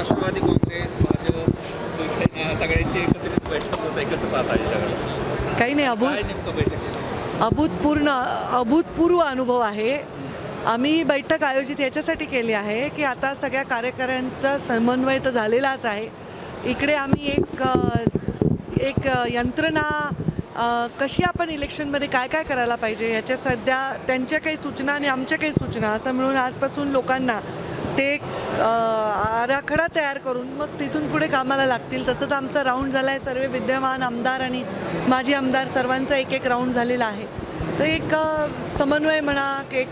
राष्ट्रवादी काँग्रेस, भाजप, शिवसेना सगळ्यांची एकत्रित बैठक होत आहे, कसं पाहता याच्याकडे? काही नाही, काय नेमकं बैठक? अभूतपूर्व अनुभव आहे. आम्ही बैठक आयोजित याच्यासाठी केली आहे की आता सगळ्या कार्यकर्त्यांचा समन्वय तर झालेलाच आहे. इकडे आम्ही एक यंत्रणा कशी आपण इलेक्शनमध्ये काय काय करायला पाहिजे याच्या सध्या त्यांच्या काही सूचना आणि आमच्या काही सूचना असं मिळून आजपासून लोकांना ते आराखडा तयार करून मग तिथून पुढे कामाला लागतील. तसंच आमचा राऊंड झाला आहे. सर्व विद्यमान आमदार आणि माजी आमदार सर्वांचा एक राऊंड झालेला आहे. तर एक समन्वय म्हणा, एक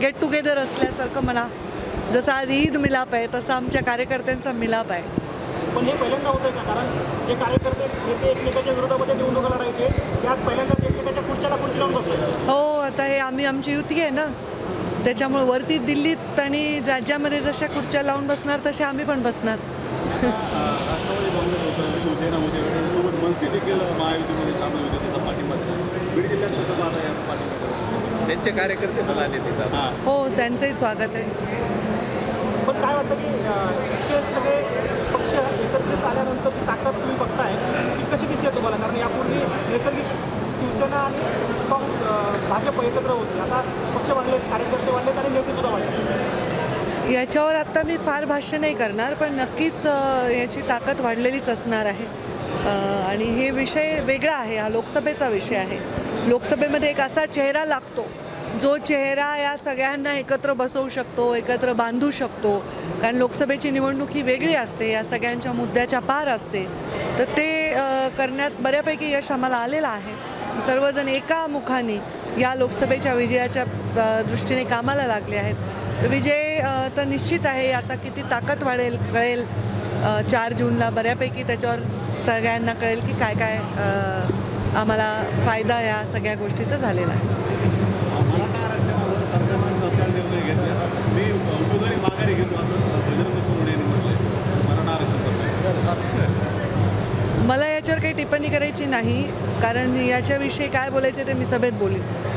गेट टुगेदर असल्यासारखं म्हणा. जसं आज ईद मिलाप आहे तसं आमच्या कार्यकर्त्यांचा मिलाप आहे. पण हे पहिल्यांदा होतं का? कारण जे कार्यकर्ते नेते एकमेकाच्या विरोधामध्ये निवडणुका लढायचे ते आज पहिल्यांदाच एकमेकाच्या खुर्ची लावून बसले. हो, आता हे आमची युती आहे ना, त्याच्यामुळे वरती दिल्लीत आणि राज्यामध्ये जशा खुर्च्या लावून बसणार तशा आम्ही पण बसणार. राष्ट्रवादी काँग्रेस होतं, शिवसेना होते, त्याच्यासोबत मनसे देखील महायुतीमध्ये सामील होते. त्याचा पाठिंबा दिला. बीड जिल्ह्यात कसं पाहता या पाठिंबा? त्यांचे कार्यकर्ते पण आले तिथं. हो, त्यांचंही स्वागत आहे. पण काय वाटतं की इतके सगळे पक्ष एकत्रित आल्यानंतरची ताकद तुम्ही बघताय ती कशी दिसते तुम्हाला? कारण यापूर्वी नैसर्गिक शिवसेना आणि भाजप एकत्र होती. आता पक्ष वाढले, कार्यकर्ते वाढलेत आणि नेतेसुद्धा वाढले. याच्यावर आत्ता मी फार भाष्य नाही करणार, पण नक्कीच याची ताकद वाढलेलीच असणार आहे. आणि हे विषय वेगळा आहे. हा लोकसभेचा विषय आहे. लोकसभेमध्ये एक असा चेहरा लागतो जो चेहरा या सगळ्यांना एकत्र बसवू शकतो, एकत्र बांधू शकतो. कारण लोकसभेची निवडणूक ही वेगळी असते, या सगळ्यांच्या मुद्द्याच्या पार असते. तर ते करण्यात बऱ्यापैकी यश आम्हाला आलेलं आहे. सर्वजण एका मुखाने या लोकसभेच्या विजयाच्या दृष्टीने कामाला लागले आहेत. विजय तर निश्चित आहे. आता किती ताकद वाढेल कळेल 4 जूनला. बऱ्यापैकी त्याच्यावर सगळ्यांना कळेल की काय काय आम्हाला फायदा या सगळ्या गोष्टीचा झालेला आहे. मराठा आरक्षणावर सरकारनं तत्काळ निर्णय घेतल्यास मी उमेदवारी माघारी घेतो असं बजरंग सोनवणे यांनी म्हटलंय. मराठा आरक्षण मला याच्यावर काही टिप्पणी करायची नाही, कारण याच्याविषयी काय बोलायचे ते मी सभेत बोलीन.